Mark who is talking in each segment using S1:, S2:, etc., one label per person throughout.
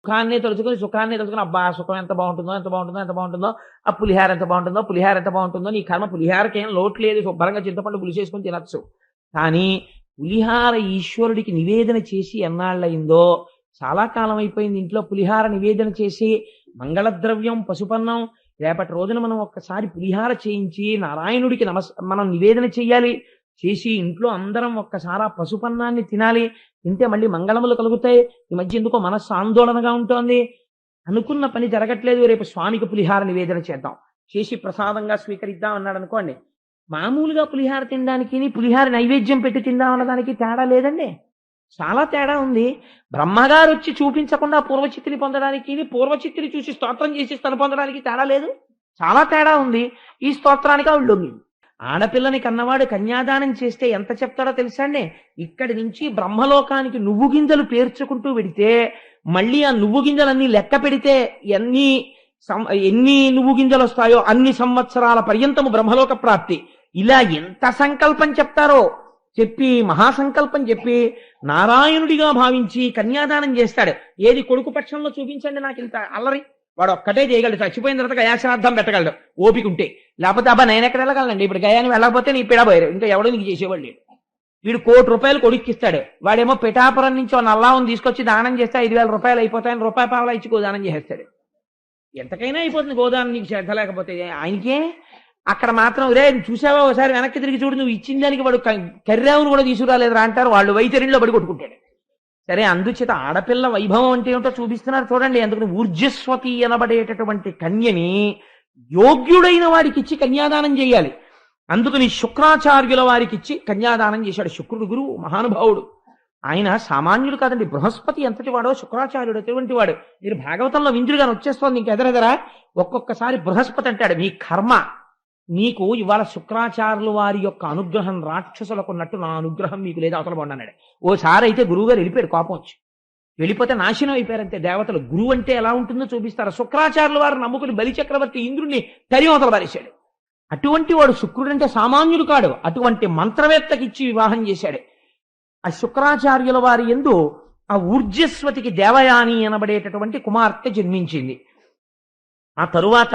S1: సుఖాన్ని తలుచుకుని అబ్బా సుఖం ఎంత బాగుంటుందో ఎంత బాగుంటుందో ఎంత బాగుంటుందో, ఆ పులిహార ఎంత బాగుంటుందో పులిహార ఎంత బాగుంటుందో, నీ కర్మ పులిహారకి ఏం లోటు లేదు, శుభ్రంగా చింతపండు పులిసేసుకుని తినచ్చు. కానీ పులిహార ఈశ్వరుడికి నివేదన చేసి ఎన్నాళ్ళయిందో, చాలా కాలం అయిపోయింది ఇంట్లో పులిహార నివేదన చేసి, మంగళద్రవ్యం పసుపన్నం, రేపటి రోజున మనం ఒక్కసారి పులిహార చేయించి నారాయణుడికి మనం నివేదన చెయ్యాలి, చేసి ఇంట్లో అందరం ఒక్కసారి ఆ పసుపన్నాన్ని తినాలి, తింటే మళ్ళీ మంగళములు కలుగుతాయి. ఈ మధ్య ఎందుకో మనస్సు ఆందోళనగా ఉంటోంది, అనుకున్న పని జరగట్లేదు, రేపు స్వామికి పులిహార నివేదన చేద్దాం, చేసి ప్రసాదంగా స్వీకరిద్దాం అన్నాడు అనుకోండి. మామూలుగా పులిహార తినడానికి పులిహార నైవేద్యం పెట్టి తిందాం అన్నదానికి తేడా లేదండి, చాలా తేడా ఉంది. బ్రహ్మగారు వచ్చి చూపించకుండా పూర్వచిత్తిని పొందడానికి, పూర్వచిత్తిని చూసి స్తోత్రం చేసి స్థలం పొందడానికి తేడా లేదు, చాలా తేడా ఉంది. ఈ స్తోత్రానికి ఆవిడ లొంగింది. ఆడపిల్లని కన్నవాడు కన్యాదానం చేస్తే ఎంత చెప్తాడో తెలుసా అండి, ఇక్కడి నుంచి బ్రహ్మలోకానికి నువ్వు గింజలు పేర్చుకుంటూ పెడితే, మళ్ళీ ఆ నువ్వు గింజలన్నీ లెక్క పెడితే ఎన్ని నువ్వు గింజలు వస్తాయో అన్ని సంవత్సరాల పర్యంతము బ్రహ్మలోక ప్రాప్తి. ఇలా ఎంత సంకల్పం చెప్తారో చెప్పి, మహాసంకల్పం చెప్పి నారాయణుడిగా భావించి కన్యాదానం చేస్తాడు. ఏది కొడుకు పక్షంలో చూపించండి నాకు ఇంత అల్లరి, వాడు ఒక్కటే చేయగలడు, చచ్చిపోయిన తర్వాత గయాశ్రాద్ధం పెట్టగలడు ఓపిక ఉంటే, లేకపోతే అబ్బా నేను ఎక్కడ వెళ్ళగలండి, ఇప్పుడు గయాన్ని వెళ్ళకపోతే నీ పిడబోయారు, ఇంకా ఎవడో నీకు చేసేవాళ్ళు. వీడు ₹1,00,00,000 కొడుక్కిస్తాడు, వాడేమో పిఠాపురం నుంచి నల్లావుని తీసుకొచ్చి దానం చేస్తే ₹5,000 అయిపోతాయని ₹1 ఇచ్చి గోదానం చేసేస్తాడు. ఎంతకైనా అయిపోతుంది గోదానం నీకు శ్రద్ధ లేకపోతే. ఆయనకే అక్కడ మాత్రం రే చూసావా ఒకసారి వెనక్కి తిరిగి చూడు, నువ్వు ఇచ్చిన దానికి వాడు కర్రావును కూడా తీసుకురాలేదురా అంటారు, వాళ్ళు వైతరిలో పడి కొట్టుకుంటాడు. సరే, అందుచేత ఆడపిల్ల వైభవం అంటే ఏమిటో చూపిస్తున్నారు చూడండి. అందుకని ఊర్జస్వతి అనబడేటటువంటి కన్యని యోగ్యుడైన వాడికి ఇచ్చి కన్యాదానం చేయాలి. అందుకని శుక్రాచార్యుల వారికి ఇచ్చి కన్యాదానం చేశాడు. శుక్రుడు గురువు, మహానుభావుడు, ఆయన సామాన్యుడు కాదండి. బృహస్పతి ఎంతటి వాడో శుక్రాచార్యుడు అటువంటి వాడు. మీరు భాగవతంలో విందులుగాని వచ్చేస్తోంది ఇంకెదరెదరా, ఒక్కొక్కసారి బృహస్పతి అంటాడు మీ కర్మ, నీకు ఇవాళ శుక్రాచార్యుల వారి యొక్క అనుగ్రహం రాక్షసులకు ఉన్నట్టు నా అనుగ్రహం మీకు లేదా అవతల బాగుండి అన్నాడు. ఓసారి అయితే గురువు గారు వెళ్ళిపోయాడు, కోపం వచ్చి వెళ్ళిపోతే నాశనం అయిపోయారంతే దేవతలు. గురువు అంటే ఎలా ఉంటుందో చూపిస్తారు. శుక్రాచార్యుల వారు నమ్ముకుని బలిచక్రవర్తి ఇంద్రుడిని తరివతల పారేశాడు. అటువంటి వాడు శుక్రుడు అంటే సామాన్యుడు కాడు, అటువంటి మంత్రవేత్తకిచ్చి వివాహం చేశాడు. ఆ శుక్రాచార్యుల వారి యందు ఆ ఊర్జస్వతికి దేవయాని అనబడేటటువంటి కుమార్తె జన్మించింది. ఆ తరువాత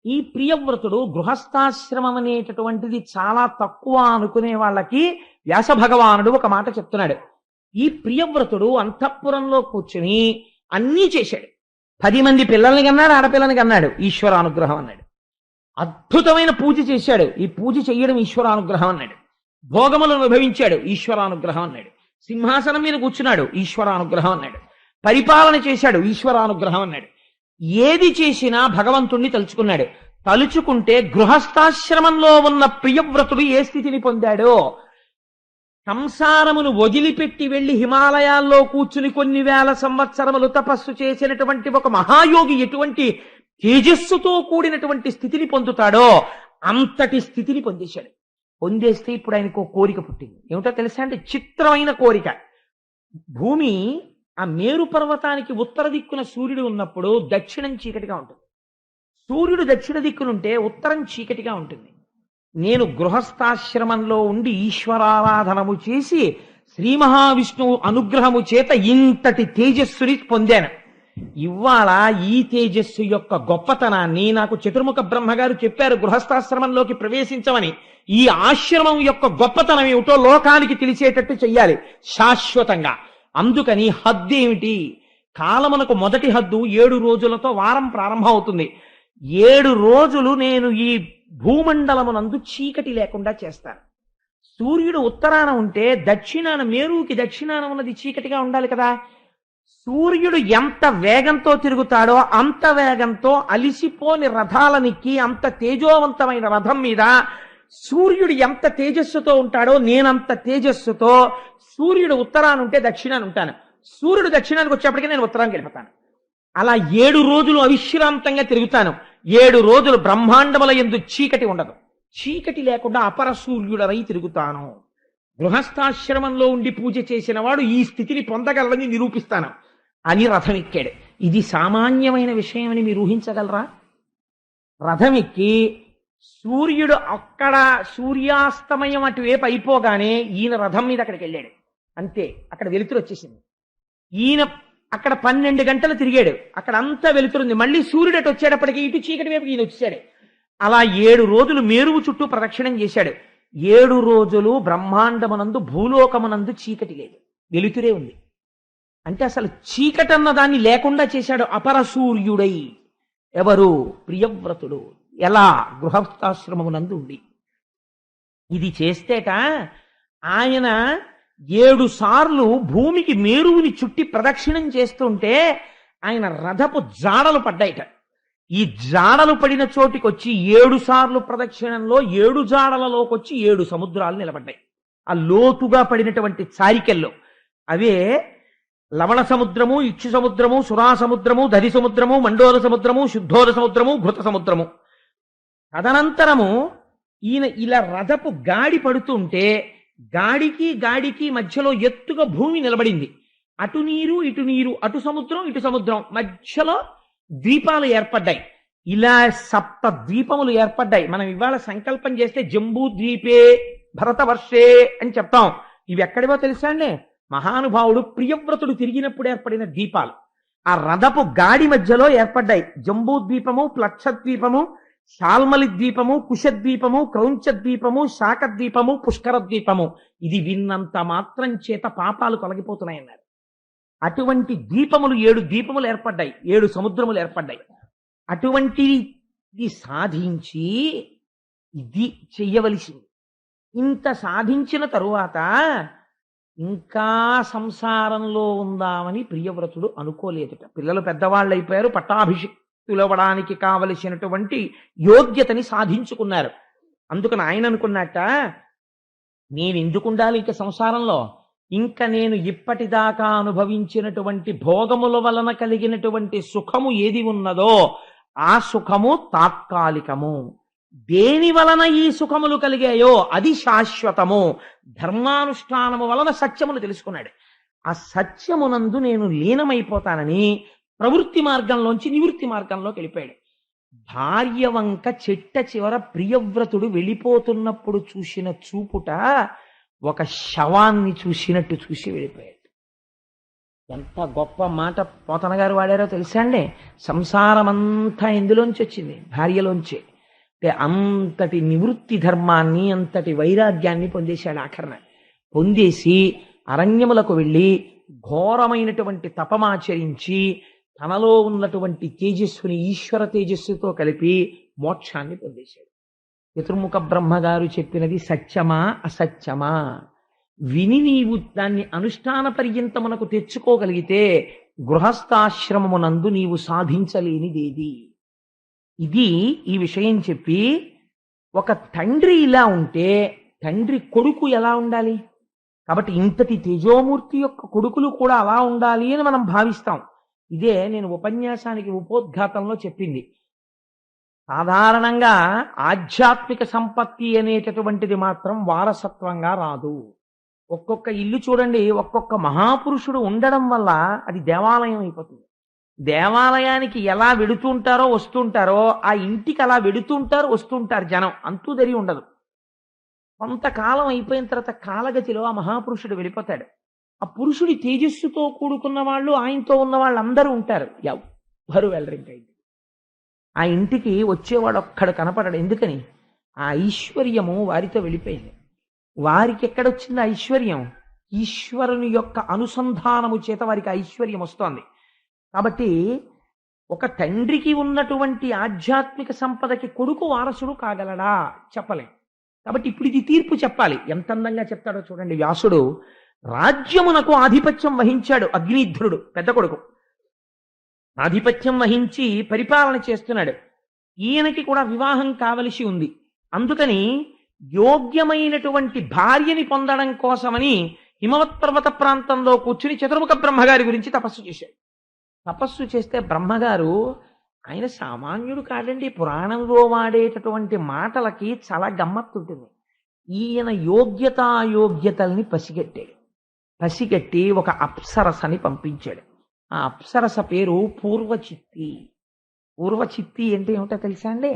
S1: ఈ ప్రియవ్రతుడు గృహస్థాశ్రమం అనేటటువంటిది చాలా తక్కువ అనుకునే వాళ్ళకి వ్యాస భగవానుడు ఒక మాట చెప్తున్నాడు. ఈ ప్రియవ్రతుడు అంతఃపురంలో కూర్చుని అన్నీ చేశాడు. 10 మంది పిల్లల్ని కన్నాడు, ఆడపిల్లని కన్నాడు, ఈశ్వరానుగ్రహం అన్నాడు. అద్భుతమైన పూజ చేశాడు, ఈ పూజ చెయ్యడం ఈశ్వరానుగ్రహం అన్నాడు. భోగములను అనుభవించాడు, ఈశ్వరానుగ్రహం అన్నాడు. సింహాసనం మీద కూర్చున్నాడు, ఈశ్వరానుగ్రహం అన్నాడు. పరిపాలన చేశాడు, ఈశ్వరానుగ్రహం అన్నాడు. ఏది చేసినా భగవంతుణ్ణి తలుచుకున్నాడు. తలుచుకుంటే గృహస్థాశ్రమంలో ఉన్న ప్రియవ్రతుడు ఏ స్థితిని పొందాడో, సంసారమును వదిలిపెట్టి వెళ్లి హిమాలయాల్లో కూర్చుని కొన్ని వేల సంవత్సరములు తపస్సు చేసినటువంటి ఒక మహాయోగి ఎటువంటి తేజస్సుతో కూడినటువంటి స్థితిని పొందుతాడో అంతటి స్థితిని పొందేశాడు. పొందేస్తే ఇప్పుడు ఆయనకు కోరిక పుట్టింది. ఏమిటో తెలుసా అంటే, చిత్రమైన కోరిక. భూమి ఆ మేరు పర్వతానికి ఉత్తర దిక్కున సూర్యుడు ఉన్నప్పుడు దక్షిణం చీకటిగా ఉంటుంది, సూర్యుడు దక్షిణ దిక్కునుంటే ఉత్తరం చీకటిగా ఉంటుంది. నేను గృహస్థాశ్రమంలో ఉండి ఈశ్వరారాధనము చేసి శ్రీ మహావిష్ణువు అనుగ్రహము చేత ఇంతటి తేజస్సుని పొందాను. ఇవాళ ఈ తేజస్సు యొక్క గొప్పతనాన్ని నాకు చతుర్ముఖ బ్రహ్మగారు చెప్పారు గృహస్థాశ్రమంలోకి ప్రవేశించమని. ఈ ఆశ్రమం యొక్క గొప్పతనం ఏమిటో లోకానికి తెలిసేటట్టు చెయ్యాలి శాశ్వతంగా. అందుకని హద్దు ఏమిటి? కాలమునకు మొదటి హద్దు 7 రోజులతో వారం ప్రారంభం అవుతుంది. 7 రోజులు నేను ఈ భూమండలమునందు చీకటి లేకుండా చేస్తాను. సూర్యుడు ఉత్తరాన ఉంటే దక్షిణాన, మేరుకి దక్షిణాన ఉన్నది చీకటిగా ఉండాలి కదా. సూర్యుడు ఎంత వేగంతో తిరుగుతాడో అంత వేగంతో అలిసిపోని రథాలనికి, అంత తేజోవంతమైన రథం మీద సూర్యుడు ఎంత తేజస్సుతో ఉంటాడో నేనంత తేజస్సుతో, సూర్యుడు ఉత్తరాన ఉంటే దక్షిణాన ఉంటాను, సూర్యుడు దక్షిణానికి వచ్చేప్పటికీ నేను ఉత్తరానికి వెళ్ళిపోతాను. అలా 7 రోజులు అవిశ్రాంతంగా తిరుగుతాను. 7 రోజులు బ్రహ్మాండముల యందు చీకటి ఉండదు. చీకటి లేకుండా అపర సూర్యుడరై తిరుగుతాను. గృహస్థాశ్రమంలో ఉండి పూజ చేసిన వాడు ఈ స్థితిని పొందగలరని నిరూపిస్తాను అని రథం ఎక్కాడు. ఇది సామాన్యమైన విషయం అని మీరు ఊహించగలరా? రథం ఎక్కి సూర్యుడు అక్కడ సూర్యాస్తమయం అటువైపు అయిపోగానే ఈయన రథం మీద అక్కడికి వెళ్ళాడు. అంతే, అక్కడ వెలుతురు వచ్చేసింది. ఈయన అక్కడ 12 గంటలు తిరిగాడు, అక్కడ అంతా వెలుతురుంది. మళ్ళీ సూర్యుడు అటు వచ్చేటప్పటికి ఇటు చీకటి వైపు ఈయన వచ్చాడు. అలా 7 రోజులు మేరువు చుట్టూ ప్రదక్షిణం చేశాడు. 7 రోజులు బ్రహ్మాండమునందు భూలోకమునందు చీకటి లేదు, వెలుతురే ఉంది. అంటే అసలు చీకటన్న దాన్ని లేకుండా చేశాడు అపర సూర్యుడై. ఎవరు? ప్రియవ్రతుడు. ఎలా? గృహస్థాశ్రమమునందు ఉండి. ఇది చేస్తేట ఆయన 7 సార్లు భూమికి మేరువుని చుట్టి ప్రదక్షిణం చేస్తుంటే ఆయన రథపు జాడలు పడ్డాయిట. ఈ జాడలు పడిన చోటికి వచ్చి 7 సార్లు ప్రదక్షిణంలో 7 జాడలలోకి వచ్చి 7 సముద్రాలు నిలబడ్డాయి. ఆ లోతుగా పడినటువంటి చారికెల్లో అవే లవణ సముద్రము, ఇక్షు సముద్రము, సురా సముద్రము, దధి సముద్రము, మండోల సముద్రము, శుద్ధోద సముద్రము, ఘృత సముద్రము. తదనంతరము ఈయన ఇలా రథపు గాడి పడుతుంటే గాడికి మధ్యలో ఎత్తుగా భూమి నిలబడింది. అటు నీరు ఇటు నీరు, అటు సముద్రం ఇటు సముద్రం, మధ్యలో ద్వీపాలు ఏర్పడ్డాయి. ఇలా 7 ద్వీపములు ఏర్పడ్డాయి. మనం ఇవాళ సంకల్పం చేస్తే జంబూ ద్వీపే భరతవర్షే అని చెప్తాం. ఇవి ఎక్కడివో తెలుసా అండి? మహానుభావుడు ప్రియవ్రతుడు తిరిగినప్పుడు ఏర్పడిన ద్వీపాలు. ఆ రథపు గాడి మధ్యలో ఏర్పడ్డాయి జంబూ ద్వీపము, ప్లక్ష ద్వీపము, శాల్మలి ద్వీపము, కుశద్వీపము, క్రౌంచ ద్వీపము, శాఖ ద్వీపము, పుష్కర ద్వీపము. ఇది విన్నంత మాత్రం చేత పాపాలు తొలగిపోతున్నాయన్నారు. అటువంటి ద్వీపములు 7 ద్వీపములు ఏర్పడ్డాయి, 7 సముద్రములు ఏర్పడ్డాయి. అటువంటిది సాధించి ఇది చెయ్యవలసింది. ఇంత సాధించిన తరువాత ఇంకా సంసారంలో ఉందామని ప్రియవ్రతుడు అనుకోలేదుట. పిల్లలు పెద్దవాళ్ళు అయిపోయారు, పట్టాభిషిక్తులవ్వడానికి కావలసినటువంటి యోగ్యతని సాధించుకున్నారు. అందుకని ఆయన అనుకున్నట్ట, నేను ఎందుకు ఉండాలి ఇక సంసారంలో? ఇంకా నేను ఇప్పటిదాకా అనుభవించినటువంటి భోగముల వలన కలిగినటువంటి సుఖము ఏది ఉన్నదో ఆ సుఖము తాత్కాలికము. దేని వలన ఈ సుఖములు కలిగాయో అది శాశ్వతము. ధర్మానుష్ఠానము వలన సత్యమును తెలుసుకున్నాడు. ఆ సత్యమునందు నేను లీనమైపోతానని ప్రవృత్తి మార్గంలోంచి నివృత్తి మార్గంలోకి వెళ్ళిపోయాడు. భార్య వంక చెట్ట చివర ప్రియవ్రతుడు వెళ్ళిపోతున్నప్పుడు చూసిన చూపుట ఒక శవాన్ని చూసినట్టు చూసి వెళ్ళిపోయాడు. ఎంత గొప్ప మాట పోతన గారు వాడారో తెలుసా అండి? సంసారమంతా ఎందులోంచి వచ్చింది? భార్యలోంచి. అంటే అంతటి నివృత్తి ధర్మాన్ని, అంతటి వైరాగ్యాన్ని పొందేశాడు. ఆఖరణ పొందేసి అరణ్యములకు వెళ్ళి ఘోరమైనటువంటి తపమాచరించి తనలో ఉన్నటువంటి తేజస్సుని ఈశ్వర తేజస్సుతో కలిపి మోక్షాన్ని పొందేశాడు. చతుర్ముఖ బ్రహ్మగారు చెప్పినది సత్యమా అసత్యమా విని నీవు దాన్ని అనుష్ఠాన పర్యంతమునకు తెచ్చుకోగలిగితే గృహస్థాశ్రమమునందు నీవు సాధించలేనిదేది. ఇది ఈ విషయం చెప్పి, ఒక తండ్రి ఇలా ఉంటే తండ్రి కొడుకు ఎలా ఉండాలి? కాబట్టి ఇంతటి తేజోమూర్తి యొక్క కొడుకులు కూడా అలా ఉండాలి అని మనం భావిస్తాం. ఇదే నేను ఉపన్యాసానికి ఉపోద్ఘాతంలో చెప్పింది. సాధారణంగా ఆధ్యాత్మిక సంపత్తి అనేటటువంటిది మాత్రం వారసత్వంగా రాదు. ఒక్కొక్క ఇల్లు చూడండి, ఒక్కొక్క మహాపురుషుడు ఉండడం వల్ల అది దేవాలయం అయిపోతుంది. దేవాలయానికి ఎలా వెడుతుంటారో వస్తుంటారో ఆ ఇంటికి అలా వెడుతుంటారు వస్తుంటారు జనం, అంతూ దరి ఉండదు. కొంతకాలం అయిపోయిన తర్వాత కాలగతిలో ఆ మహాపురుషుడు వెళ్ళిపోతాడు. ఆ పురుషుడి తేజస్సుతో కూడుకున్న వాళ్ళు, ఆయనతో ఉన్న వాళ్ళందరూ ఉంటారు, ఎవ్వరు వెళ్ళరు ఇంకా ఇంటికి. ఆ ఇంటికి వచ్చేవాడు ఒక్కడు కనపడడు. ఎందుకని? ఆ ఐశ్వర్యము వారితో వెళ్ళిపోయింది. వారికి ఎక్కడొచ్చింది ఐశ్వర్యం? ఈశ్వరుని యొక్క అనుసంధానము చేత వారికి ఐశ్వర్యం వస్తోంది. కాబట్టి ఒక తండ్రికి ఉన్నటువంటి ఆధ్యాత్మిక సంపదకి కొడుకు వారసుడు కాగలడా? చెప్పలేం. కాబట్టి ఇప్పుడు ఇది తీర్పు చెప్పాలి. ఎంత అందంగా చెప్తాడో చూడండి వ్యాసుడు. రాజ్యమునకు ఆధిపత్యం వహించాడు అగ్నిధ్రుడు, పెద్ద కొడుకు. ఆధిపత్యం వహించి పరిపాలన చేస్తున్నాడు. ఈయనకి కూడా వివాహం కావలసి ఉంది. అందుకని యోగ్యమైనటువంటి భార్యని పొందడం కోసమని హిమవత్ పర్వత ప్రాంతంలో కూర్చుని చతుర్ముఖ బ్రహ్మగారి గురించి తపస్సు చేశాడు. తపస్సు చేస్తే బ్రహ్మగారు, ఆయన సామాన్యుడు కాదండి, పురాణంలో వాడేటటువంటి మాటలకి చాలా గమ్మత్తు ఉంటుంది. ఈయన యోగ్యతాయోగ్యతల్ని పసిగట్టాడు. పసిగట్టి ఒక అప్సరసని పంపించాడు. ఆ అప్సరస పేరు పూర్వచిత్తి. పూర్వచిత్తి అంటే ఏమిటో తెలుసా అండి?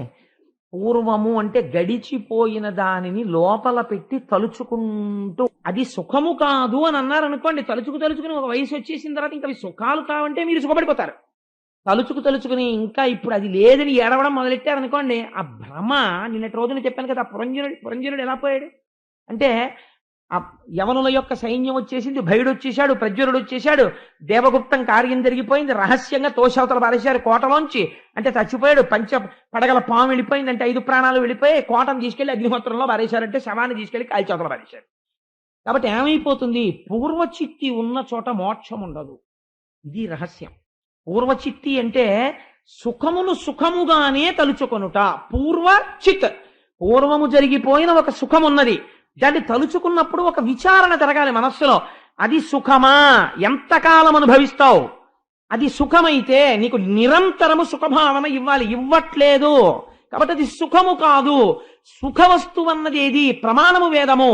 S1: పూర్వము అంటే గడిచిపోయిన దానిని లోపల పెట్టి తలుచుకుంటూ అది సుఖము కాదు అని అన్నారు అనుకోండి. తలుచుకుని ఒక వయసు వచ్చేసిన తర్వాత ఇంకా అవి సుఖాలు కావంటే మీరు సుఖపడిపోతారు. తలుచుకుని ఇంకా ఇప్పుడు అది లేదని ఏడవడం మొదలెట్టారనుకోండి, ఆ భ్రమ. నిన్నటి రోజున చెప్పాను కదా, పురంజనుడు ఎలా పోయాడు అంటే, ఆ యవనుల యొక్క సైన్యం వచ్చేసింది, భయుడు వచ్చేశాడు, ప్రజ్వరుడు వచ్చేశాడు, దేవగుప్తం కార్యం జరిగిపోయింది, రహస్యంగా తోషవతలు పారేశారు కోటలోంచి, అంటే చచ్చిపోయాడు. పడగల పాము వెళ్ళిపోయింది అంటే 5 ప్రాణాలు వెళ్ళిపోయి కోటను తీసుకెళ్లి అగ్నిహోత్రంలో పారేశారంటే శవాన్ని తీసుకెళ్లి కాల్చవతలు పారేశారు. కాబట్టి ఏమైపోతుంది, పూర్వచిత్తి ఉన్న చోట మోక్షం ఉండదు. ఇది రహస్యం. పూర్వచిత్తి అంటే సుఖమును సుఖముగానే తలుచుకొనుట. పూర్వచిత్, పూర్వము జరిగిపోయిన ఒక సుఖం ఉన్నది, దాన్ని తలుచుకున్నప్పుడు ఒక విచారణ జరగాలి మనస్సులో. అది సుఖమా, ఎంతకాలం అనుభవిస్తావు? అది సుఖమైతే నీకు నిరంతరము సుఖభావన ఇవ్వాలి, ఇవ్వట్లేదు కాబట్టి అది సుఖము కాదు. సుఖ వస్తువు అన్నది ఏది? ప్రమాణము వేదము.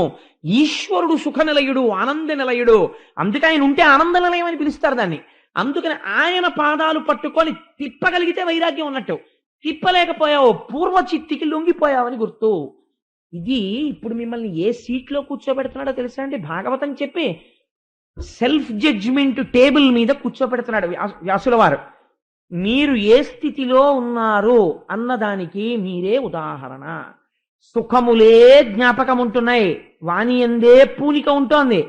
S1: ఈశ్వరుడు సుఖ నిలయుడు, ఆనంద నిలయుడు. అందుకే ఆయన ఉంటే ఆనంద నిలయం అని పిలుస్తారు దాన్ని. అందుకని ఆయన పాదాలు పట్టుకొని తిప్పగలిగితే వైరాగ్యం ఉన్నట్టు, తిప్పలేకపోయావు పూర్వచిత్తికి లొంగిపోయావని గుర్తు. ఇది ఇప్పుడు మిమ్మల్ని ఏ సీట్లో కూర్చోబెడుతున్నాడో తెలుసా అండి? భాగవతం చెప్పి సెల్ఫ్ జడ్జిమెంట్ టేబుల్ మీద కూర్చోబెడుతున్నాడు వ్యాసుల వారు. మీరు ఏ స్థితిలో ఉన్నారు అన్నదానికి మీరే ఉదాహరణ. సుఖములే జ్ఞాపకం ఉంటున్నాయి, వాణి అందే పూనిక ఉంటోంది,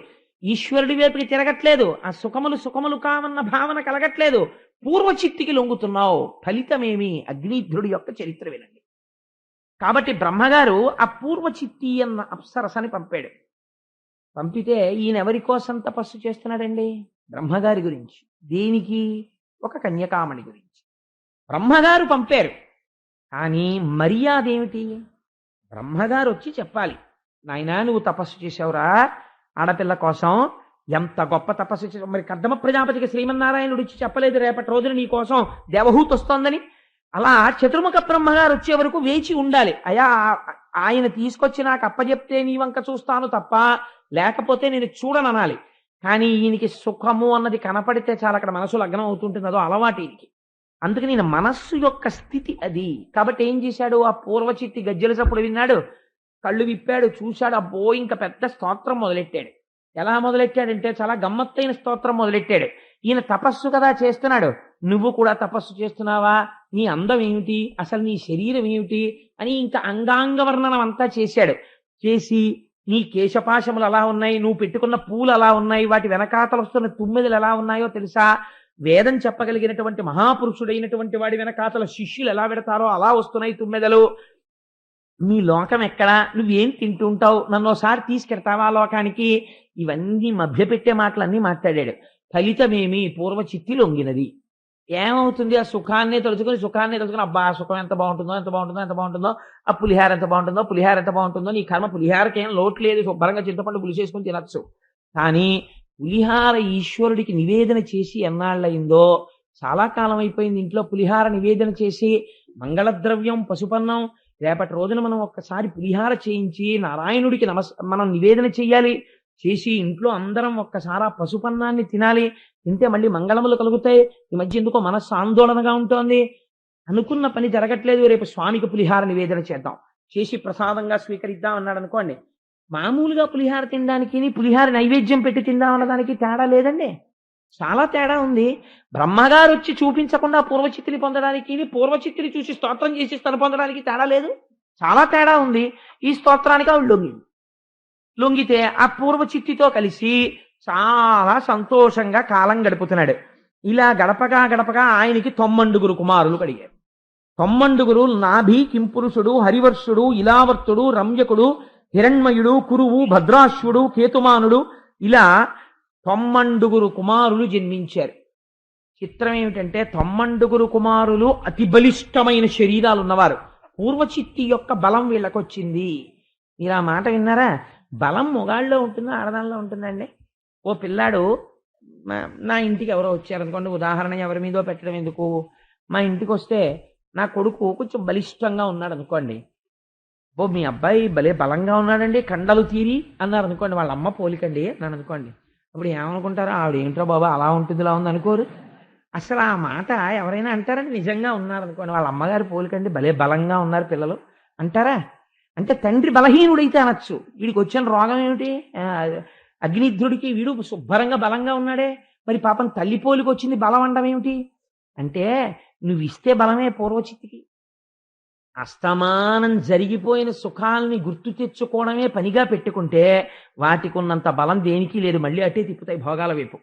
S1: ఈశ్వరుడి వైపుకి తిరగట్లేదు, ఆ సుఖములు కావన్న భావన కలగట్లేదు, పూర్వచిత్తికి లొంగుతున్నావు. ఫలితమేమి? అగ్నిధ్రుడి యొక్క చరిత్ర వినండి. కాబట్టి బ్రహ్మగారు ఆ పూర్వచిత్తి అన్న అప్సరసని పంపాడు. పంపితే ఈయన ఎవరి కోసం తపస్సు చేస్తున్నాడండి? బ్రహ్మగారి గురించి. దేనికి? ఒక కన్యకామణి గురించి బ్రహ్మగారు పంపారు. కానీ మర్యాద ఏమిటి? బ్రహ్మగారు వచ్చి చెప్పాలి, నాయనా నువ్వు తపస్సు చేసావురా ఆడపిల్ల కోసం, ఎంత గొప్ప తపస్సు చేసావు. మరి కర్దమ ప్రజాపతికి శ్రీమన్నారాయణుడు ఇచ్చి చెప్పలేదు రేపటి రోజున నీ కోసం దేవహూతి వస్తోందని? అలా చతుర్ముఖ బ్రహ్మగారు వచ్చే వరకు వేచి ఉండాలి. అయా ఆయన తీసుకొచ్చి నాకు అప్పచెప్తే నీ వంక చూస్తాను తప్ప లేకపోతే నేను చూడననాలి. కానీ ఈయనకి సుఖము అన్నది కనపడితే చాలా అక్కడ మనసు లగ్నం అవుతుంటుంది, అదో అలవాటు ఈయనకి. అందుకని ఈయన మనస్సు యొక్క స్థితి అది. కాబట్టి ఏం చేశాడు? ఆ పూర్వచిత్తి గజ్జల చప్పుడు విన్నాడు, కళ్ళు విప్పాడు, చూశాడు, అబ్బో ఇంకా పెద్ద స్తోత్రం మొదలెట్టాడు. ఎలా మొదలెట్టాడంటే చాలా గమ్మత్తైన స్తోత్రం మొదలెట్టాడు. ఈయన తపస్సు కదా చేస్తున్నాడు, నువ్వు కూడా తపస్సు చేస్తున్నావా? నీ అందం ఏమిటి, అసలు నీ శరీరం ఏమిటి అని ఇంకా అంగాంగ వర్ణనం అంతా చేశాడు. చేసి నీ కేశపాశములు అలా ఉన్నాయి, నువ్వు పెట్టుకున్న పూలు అలా ఉన్నాయి, వాటి వెనకాతలు వస్తున్న తుమ్మెదలు ఎలా ఉన్నాయో తెలుసా? వేదం చెప్పగలిగినటువంటి మహాపురుషుడైనటువంటి వాడి వెనకాతల శిష్యులు ఎలా పెడతారో అలా వస్తున్నాయి తుమ్మెదలు. నీ లోకం ఎక్కడా? నువ్వేం తింటుంటావు? నన్ను ఒకసారి తీసుకెడతావా లోకానికి? ఇవన్నీ మభ్యపెట్టే మాటలన్నీ మాట్లాడాడు. ఫలితమేమి? పూర్వచిత్తి లొంగినది. ఏమవుతుంది? ఆ సుఖాన్ని తలుచుకుని అబ్బా సుఖం ఎంత బాగుంటుందో, ఆ పులిహార ఎంత బాగుంటుందో, నీ కర్మ పులిహారకేం లోటు లేదు, శుభ్రంగా చింతపండు పులిసేసుకుని తినచ్చు. కానీ పులిహార ఈశ్వరుడికి నివేదన చేసి ఎన్నాళ్ళయిందో, చాలా కాలం అయిపోయింది. ఇంట్లో పులిహార నివేదన చేసి మంగళద్రవ్యం పసుపన్నం రేపటి రోజున మనం ఒక్కసారి పులిహార చేయించి నారాయణుడికి మనం నివేదన చెయ్యాలి. చేసి ఇంట్లో అందరం ఒక్కసారి ఆ పసుపన్నాన్ని తినాలి. తింటే మళ్ళీ మంగళములు కలుగుతాయి. ఈ మధ్య ఎందుకో మనస్సు ఆందోళనగా ఉంటుంది. అనుకున్న పని జరగట్లేదు, రేపు స్వామికి పులిహార నివేదన చేద్దాం, చేసి ప్రసాదంగా స్వీకరిద్దాం అన్నాడు అనుకోండి. మామూలుగా పులిహార తినడానికి పులిహార నైవేద్యం పెట్టి తిందాం అన్నదానికి తేడా లేదండి, చాలా తేడా ఉంది. బ్రహ్మగారు వచ్చి చూపించకుండా పూర్వచిత్తిని పొందడానికి, పూర్వచిత్తిని చూసి స్తోత్రం చేసి తను పొందడానికి తేడా లేదు, చాలా తేడా ఉంది. ఈ స్తోత్రానికి ఆవిడ లొంగితే ఆ పూర్వచిత్తితో కలిసి చాలా సంతోషంగా కాలం గడుపుతున్నాడు. ఇలా గడపగా ఆయనకి 90 కుమారులు కలిగారు. 90 నాభి, కింపురుషుడు, హరివర్షుడు, ఇలావర్తుడు, రమ్యకుడు, హిరణ్మయుడు, కురువు, భద్రాశ్వుడు, కేతుమానుడు, ఇలా 90 కుమారులు జన్మించారు. చిత్రం ఏమిటంటే 90 కుమారులు అతి బలిష్టమైన శరీరాలు ఉన్నవారు. పూర్వచిత్తి యొక్క బలం వీళ్ళకొచ్చింది. మీరు ఆ మాట విన్నారా? బలం మొగాళ్ళలో ఉంటుందా ఆడదానిలో ఉంటుందండి? ఓ పిల్లాడు నా ఇంటికి ఎవరో వచ్చారనుకోండి, ఉదాహరణ ఎవరి మీదో పెట్టడం ఎందుకు, మా ఇంటికి వస్తే నా కొడుకు కొంచెం బలిష్టంగా ఉన్నాడు అనుకోండి, ఓ మీ అబ్బాయి భలే బలంగా ఉన్నాడండి కండలు తీరి అన్నారు అనుకోండి, వాళ్ళ అమ్మ పోలికండి అన్నాను అనుకోండి, అప్పుడు ఏమనుకుంటారో ఆవిడ ఏంట్రో బాబా అలా ఉంటుంది ఇలా ఉంది అనుకోరు. అసలు ఆ మాట ఎవరైనా అంటారండి, నిజంగా ఉన్నారు అనుకోండి, వాళ్ళ అమ్మగారు పోలికండి భలే బలంగా ఉన్నారు పిల్లలు అంటారా? అంటే తండ్రి బలహీనుడైతే అనొచ్చు. వీడికి వచ్చిన రోగం ఏమిటి? అగ్నిధ్రుడికి వీడు శుభ్రంగా బలంగా ఉన్నాడే, మరి పాపం తల్లి పోలికి వచ్చింది బలం అనడం ఏమిటి? అంటే నువ్వు ఇస్తే బలమే పూర్వచిత్తికి. అస్తమానం జరిగిపోయిన సుఖాల్ని గుర్తు తెచ్చుకోవడమే పనిగా పెట్టుకుంటే వాటికున్నంత బలం దేనికి లేదు, మళ్ళీ అట్టే తిప్పుతాయి భోగాల వైపు.